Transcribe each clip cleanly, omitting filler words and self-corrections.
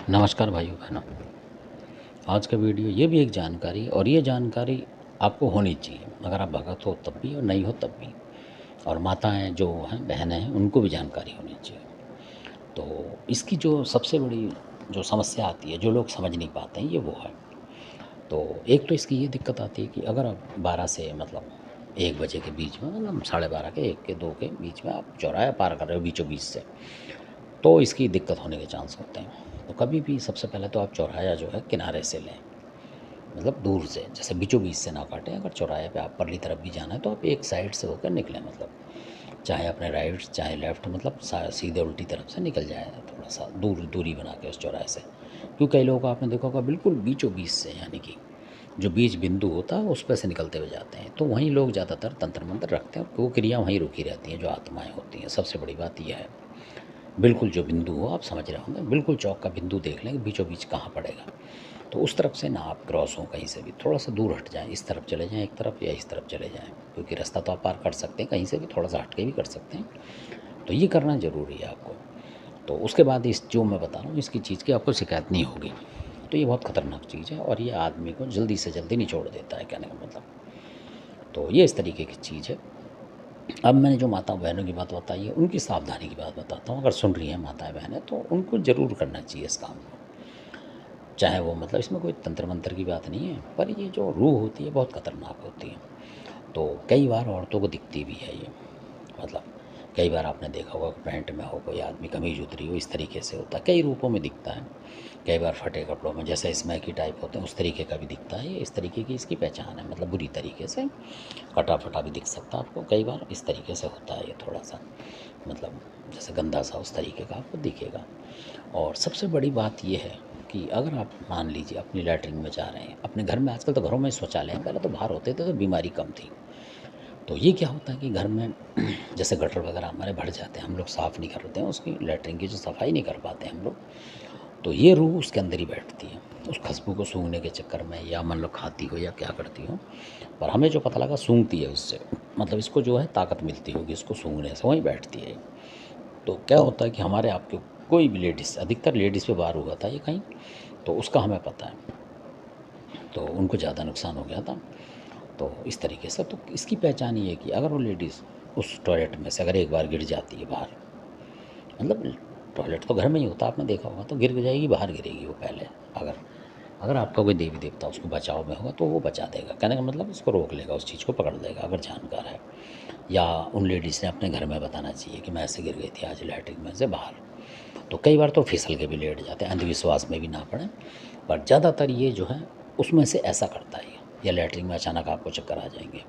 नमस्कार भाइयों बहनों। आज का वीडियो ये भी एक जानकारी, और ये जानकारी आपको होनी चाहिए। अगर आप भगत हो तब भी और नहीं हो तब भी, और माताएं जो हैं, बहनें हैं, उनको भी जानकारी होनी चाहिए। तो इसकी जो सबसे बड़ी जो समस्या आती है, जो लोग समझ नहीं पाते हैं, ये वो है। तो एक तो इसकी ये दिक्कत आती है कि अगर आप 12 से मतलब 1 बजे के बीच में, मतलब 12:30 के 1 के 2 के बीच में आप चौराहा पार कर रहे हो बीचों बीच से, तो इसकी दिक्कत होने के चांस होते हैं। तो कभी भी सबसे पहले तो आप चौराहा जो है किनारे से लें, मतलब दूर से, जैसे बीचों बीच से ना काटें। अगर चौराहे पे आप परली तरफ भी जाना है तो आप एक साइड से होकर निकलें, मतलब चाहे अपने राइट चाहे लेफ़्ट, मतलब सीधे उल्टी तरफ से निकल जाए, थोड़ा सा दूरी बना के उस चौराहे से। क्योंकि कई लोगों को आपने देखा होगा बिल्कुल बीचों बीच से, यानी कि जो बीच बिंदु होता है उस पर से निकलते हुए जाते हैं। तो वहीं लोग ज़्यादातर तंत्र मंत्र रखते हैं, वो क्रिया वहीं रुकी रहती हैं, जो आत्माएं होती हैं। सबसे बड़ी बात यह है, बिल्कुल जो बिंदु हो, आप समझ रहे होंगे, बिल्कुल चौक का बिंदु देख लें कि बीचों बीच कहाँ पड़ेगा। तो उस तरफ से ना आप क्रॉस हो, कहीं से भी थोड़ा सा दूर हट जाएं, इस तरफ चले जाएं एक तरफ, या इस तरफ चले जाएं, क्योंकि रास्ता तो आप पार कर सकते हैं, कहीं से भी थोड़ा सा हट के भी कर सकते हैं। तो ये करना ज़रूरी है आपको। तो उसके बाद इस जो मैं बता रहा हूँ, इसकी चीज़ की आपको शिकायत नहीं होगी। तो ये बहुत ख़तरनाक चीज़ है, और ये आदमी को जल्दी से जल्दी निचोड़ देता है, कहने का मतलब। तो ये इस तरीके की चीज़ है। अब मैंने जो माता बहनों की बात बताई है, उनकी सावधानी की बात बताता हूँ। अगर सुन रही हैं माताएं बहनें, तो उनको ज़रूर करना चाहिए इस काम को। चाहे वो, मतलब इसमें कोई तंत्र मंत्र की बात नहीं है, पर ये जो रूह होती है बहुत ख़तरनाक होती है। तो कई बार औरतों को दिखती भी है ये, मतलब कई बार आपने देखा होगा कि पैंट में हो कोई आदमी, कमीज उतरी हो, इस तरीके से होता है। कई रूपों में दिखता है। कई बार फटे कपड़ों में, जैसे स्मैकी टाइप होते हैं, उस तरीके का भी दिखता है। ये इस तरीके की इसकी पहचान है, मतलब बुरी तरीके से कटा फटा भी दिख सकता है आपको। कई बार इस तरीके से होता है ये, थोड़ा सा मतलब जैसे गंदा सा, उस तरीके का आपको दिखेगा। और सबसे बड़ी बात ये है कि अगर आप मान लीजिए अपनी लैट्रिन में जा रहे हैं, अपने घर में, आजकल तो घरों में शौचालय हैं, पहले तो बाहर होते थे तो बीमारी कम थी। तो ये क्या होता है कि घर में जैसे गटर वगैरह हमारे भर जाते हैं, हम लोग साफ़ नहीं करते हैं, उसकी लैट्रिन की जो सफाई नहीं कर पाते हम लोग, तो ये रूह उसके अंदर ही बैठती है, उस खुशबू को सूंघने के चक्कर में, या मान लो खाती हो या क्या करती हो। पर हमें जो पता लगा, सूंघती है उससे, मतलब इसको जो है ताकत मिलती होगी इसको सूंघने से, वहीं बैठती है। तो क्या होता है कि हमारे आपके कोई भी लेडीज़, अधिकतर लेडीज़ पे बार हुआ था ये कहीं, तो उसका हमें पता है। तो उनको ज़्यादा नुकसान हो गया था। तो इस तरीके से, तो इसकी पहचान ये है कि अगर वो लेडीज़ उस टॉयलेट में से अगर एक बार गिर जाती है बाहर, मतलब टॉयलेट तो घर में ही होता, आपने देखा होगा, तो गिर जाएगी, बाहर गिरेगी वो पहले। अगर अगर आपका कोई देवी देवता उसको बचाव में होगा तो वो बचा देगा, कहने का मतलब उसको रोक लेगा, उस चीज़ को पकड़ लेगा अगर जानकार है। या उन लेडीज़ ने अपने घर में बताना चाहिए कि मैं ऐसे गिर गई थी आज लैट्रिन में से बाहर। तो कई बार तो फिसल के भी लेट जाते हैं, अंधविश्वास में भी ना पड़े। पर ज़्यादातर ये जो है उसमें से ऐसा करता है, या लैट्रिन में अचानक आपको चक्कर आ जाएंगे,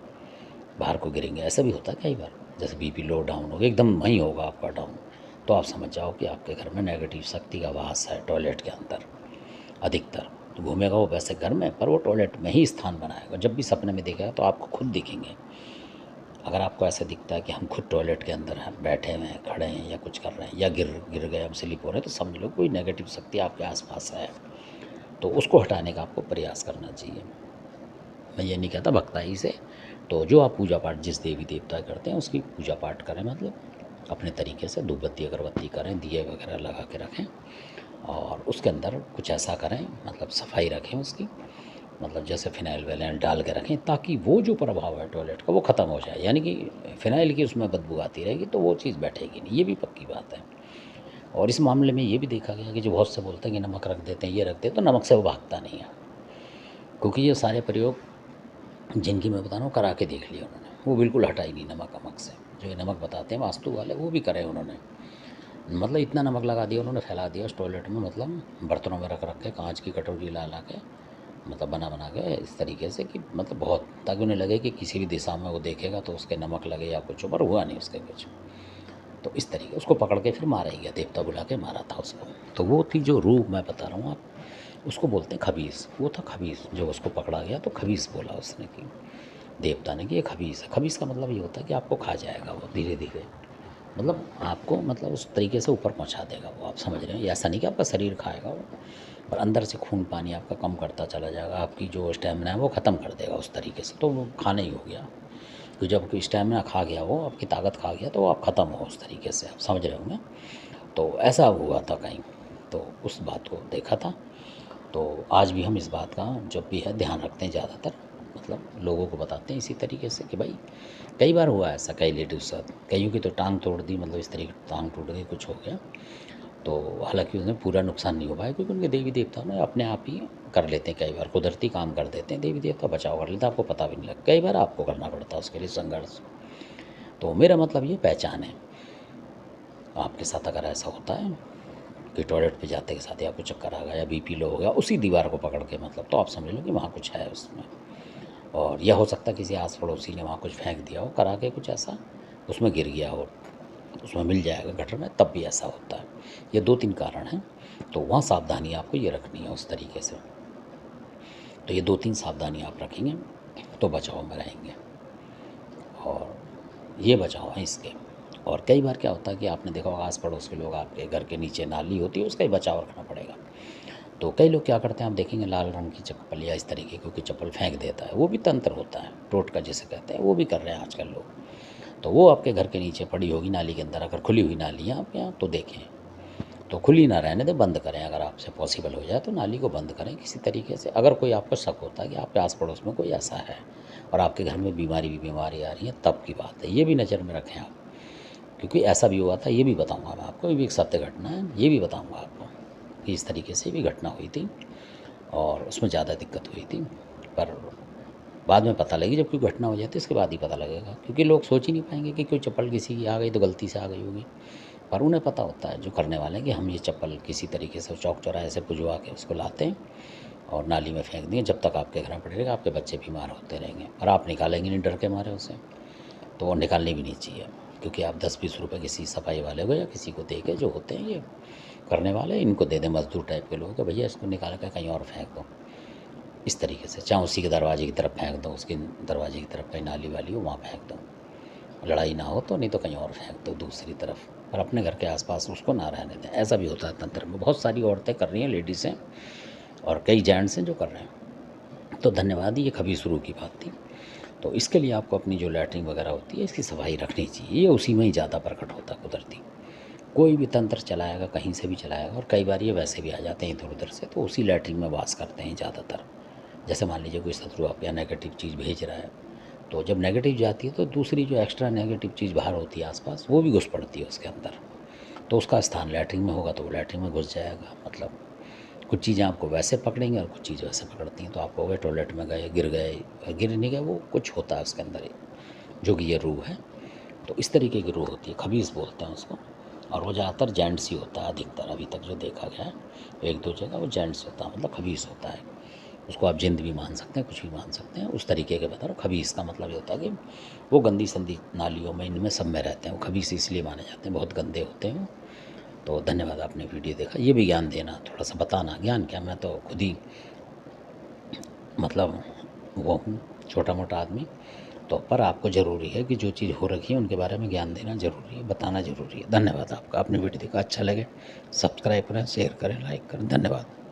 बाहर को गिरेंगे, ऐसा भी होता है कई बार। जैसे बीपी लो डाउन होगा, एकदम वहीं होगा आपका डाउन, तो आप समझ जाओ कि आपके घर में नेगेटिव शक्ति का वास है टॉयलेट के अंदर अधिकतर। तो घूमेगा वो वैसे घर में, पर वो टॉयलेट में ही स्थान बनाएगा। जब भी सपने में देखेगा तो आपको खुद दिखेंगे। अगर आपको ऐसा दिखता है कि हम खुद टॉयलेट के अंदर हैं, बैठे हुए हैं, खड़े हैं, या कुछ कर रहे हैं, या गिर गिर गए, हम स्लिप हो रहे हैं, तो समझ लो कोई नेगेटिव शक्ति आपके आसपास है। तो उसको हटाने का आपको प्रयास करना चाहिए। मैं ये नहीं कहता भक्ताई से। तो जो आप पूजा पाठ जिस देवी देवता करते हैं उसकी पूजा पाठ करें, मतलब अपने तरीके से धूप बत्ती अगरबत्ती करें, दिए वगैरह लगा के रखें, और उसके अंदर कुछ ऐसा करें, मतलब सफाई रखें उसकी, मतलब जैसे फ़िनाइल विनाइल डाल के रखें, ताकि वो जो प्रभाव है टॉयलेट का वो ख़त्म हो जाए। यानी कि फ़िनाइल की उसमें बदबू आती रहेगी तो वो चीज़ बैठेगी नहीं, ये भी पक्की बात है। और इस मामले में ये भी देखा गया कि जो बहुत से बोलते हैं कि नमक रख देते हैं, ये रख देते हैं, तो नमक से वो भागता नहीं है। क्योंकि ये सारे प्रयोग जिनकी मैं बता रहा हूँ करा के देख लिया उन्होंने, वो बिल्कुल हटा ही नहीं नमक अमक से। जो ये नमक बताते हैं वास्तु वाले, वो भी करे उन्होंने। मतलब इतना नमक लगा दिया उन्होंने, फैला दिया उस टॉयलेट में, मतलब बर्तनों में रख रख के, कांच की कटोरी ला ला के, मतलब बना बना के इस तरीके से कि मतलब बहुत, ताकि उन्हें लगे कि किसी भी दिशा में वो देखेगा तो उसके नमक लगे या कुछ, पर हुआ नहीं उसके कुछ। तो इस तरीके उसको पकड़ के फिर मारा ही गया, देवता बुला के मारा था उसको। तो वो थी जो रूह मैं बता रहा हूँ आप, उसको बोलते हैं खबीस। वो था खबीस, जो उसको पकड़ा गया तो खबीस बोला उसने कि देवता ने कि ये खबीस है। खबीस का मतलब ये होता है कि आपको खा जाएगा वो धीरे धीरे, मतलब आपको, मतलब उस तरीके से ऊपर पहुंचा देगा वो, आप समझ रहे हैं। ऐसा नहीं कि आपका शरीर खाएगा वो, पर अंदर से खून पानी आपका कम करता चला जाएगा, आपकी जो स्टेमिना है वो ख़त्म कर देगा उस तरीके से। तो वो खाना ही हो गया, तो जब स्टेमिना खा गया वो, आपकी ताकत खा गया, तो आप ख़त्म हो उस तरीके से, आप समझ रहे होंगे। तो ऐसा हुआ था कहीं। तो उस बात को देखा था। तो आज भी हम इस बात का जब भी है ध्यान रखते हैं, ज़्यादातर मतलब लोगों को बताते हैं इसी तरीके से कि भाई कई बार हुआ ऐसा, कई लेडीज़ के साथ, कईयों की तो टांग तोड़ दी, मतलब इस तरीके टांग टूट गई, कुछ हो गया। तो हालांकि उसमें पूरा नुकसान नहीं हो पाया, क्योंकि उनके देवी देवता ना अपने आप ही कर लेते हैं, कई बार कुदरती काम कर देते हैं, देवी देवता बचाव कर लेते हैं, आपको पता भी नहीं लगता, कई बार आपको करना पड़ता है उसके लिए संघर्ष। तो मेरा मतलब ये पहचान है। आपके साथ अगर ऐसा होता है कि टॉयलेट पे जाते के साथ ही आपको चक्कर आ गया या बीपी लो हो गया उसी दीवार को पकड़ के, मतलब तो आप समझ लो कि वहाँ कुछ है उसमें। और यह हो सकता है किसी आस पड़ोसी ने वहाँ कुछ फेंक दिया हो करा के, कुछ ऐसा उसमें गिर गया हो, उसमें मिल जाएगा गटर में, तब भी ऐसा होता है। ये 2-3 कारण हैं, तो वहाँ सावधानी आपको ये रखनी है उस तरीके से। तो ये 2-3 सावधानी आप रखेंगे तो बचाव में रहेंगे, और ये बचाव है इसके। और कई बार क्या होता है कि आपने देखा होगा आस पड़ोस के लोग, आपके घर के नीचे नाली होती है, उसका ही बचाव रखना पड़ेगा। तो कई लोग क्या करते हैं, आप देखेंगे लाल रंग की चप्पल या इस तरीके की कोई चप्पल फेंक देता है, वो भी तंत्र होता है, टोटका जिसे कहते हैं, वो भी कर रहे हैं आजकल लोग। तो वो आपके घर के नीचे पड़ी होगी नाली के अंदर, अगर खुली हुई नाली है आपके यहाँ तो देखें, तो खुली ना रहने दें, बंद करें। अगर आपसे पॉसिबल हो जाए तो नाली को बंद करें किसी तरीके से। अगर कोई आपको शक होता है कि आपके आस पड़ोस में कोई ऐसा है और आपके घर में बीमारी आ रही है, तब की बात है, ये भी नज़र में रखें आप। क्योंकि ऐसा भी हुआ था, ये भी बताऊंगा मैं आपको, ये भी एक सत्य घटना है, ये भी बताऊंगा आपको कि इस तरीके से भी घटना हुई थी और उसमें ज़्यादा दिक्कत हुई थी। पर बाद में पता लगी, जब कोई घटना हो जाती है उसके बाद ही पता लगेगा, क्योंकि लोग सोच ही नहीं पाएंगे कि कोई चप्पल किसी की आ गई तो गलती से आ गई होगी। पर उन्हें पता होता है जो करने वाले हैं कि हम ये चप्पल किसी तरीके से चौक चौराहे से पुजवा के उसको लाते हैं और नाली में फेंक दिए। जब तक आपके घर में पड़ेगा आपके बच्चे बीमार होते रहेंगे, और आप निकालेंगे नहीं डर के मारे उसे, तो वो निकालनी भी नहीं चाहिए। क्योंकि आप 10-20 रुपये किसी सफाई वाले को या किसी को दे के, जो होते हैं ये करने वाले, इनको दे दें, मजदूर टाइप के लोग, भैया इसको निकाल कर कहीं और फेंक दो, इस तरीके से। चाहे उसी के दरवाजे की तरफ फेंक दो, उसके दरवाजे की तरफ कहीं नाली वाली हो वहाँ फेंक दो, लड़ाई ना हो तो, नहीं तो कहीं और फेंक दो दूसरी तरफ, और अपने घर के आसपास उसको ना रहने दें। ऐसा भी होता है तंत्र में, बहुत सारी औरतें कर रही हैं, लेडीज़ हैं, और कई जेंट्स हैं जो कर रहे हैं। तो धन्यवाद, ये कभी शुरू की बात थी। तो इसके लिए आपको अपनी जो लैट्रिन वगैरह होती है इसकी सफाई रखनी चाहिए, ये उसी में ही ज़्यादा प्रकट होता है कुदरती। कोई भी तंत्र चलाएगा, कहीं से भी चलाएगा, और कई बार ये वैसे भी आ जाते हैं इधर उधर से, तो उसी लैट्रिन में वास करते हैं ज़्यादातर। जैसे मान लीजिए कोई शत्रु आप या नेगेटिव चीज़ भेज रहा है, तो जब नेगेटिव जाती है तो दूसरी जो एक्स्ट्रा नेगेटिव चीज़ बाहर होती है आसपास, वो भी घुस पड़ती है उसके अंदर। तो उसका स्थान लैट्रिन में होगा तो वो लैट्रिन में घुस जाएगा। मतलब कुछ चीज़ें आपको वैसे पकड़ेंगी और कुछ चीज़ें वैसे पकड़ती हैं। तो आप हो गए टॉयलेट में गए, गिर गए, गिर नहीं गए, वो कुछ होता है उसके अंदर जो कि ये रूह है। तो इस तरीके की रूह होती है, खबीस बोलते हैं उसको, और वो ज़्यादातर जेंट्स ही होता है अधिकतर, अभी तक जो देखा गया है। 1-2 जगह वो जेंट्स होता है, मतलब खबीस होता है। उसको आप जिंद भी मान सकते हैं, कुछ भी मान सकते हैं, उस तरीके के बता रहा हूँ। खबीस का मतलब ये होता है कि वो गंदी संदी नालियों में, इनमें सब में रहते हैं, वो खबीस इसलिए माने जाते हैं, बहुत गंदे होते हैं। तो धन्यवाद, आपने वीडियो देखा। ये भी ज्ञान देना, थोड़ा सा बताना, ज्ञान क्या, मैं तो खुद ही मतलब वो हूँ, छोटा मोटा आदमी। तो पर आपको ज़रूरी है कि जो चीज़ हो रखी है उनके बारे में ज्ञान देना ज़रूरी है, बताना ज़रूरी है। धन्यवाद आपका, आपने वीडियो देखा, अच्छा लगे सब्सक्राइब करें, शेयर करें, लाइक करें। धन्यवाद।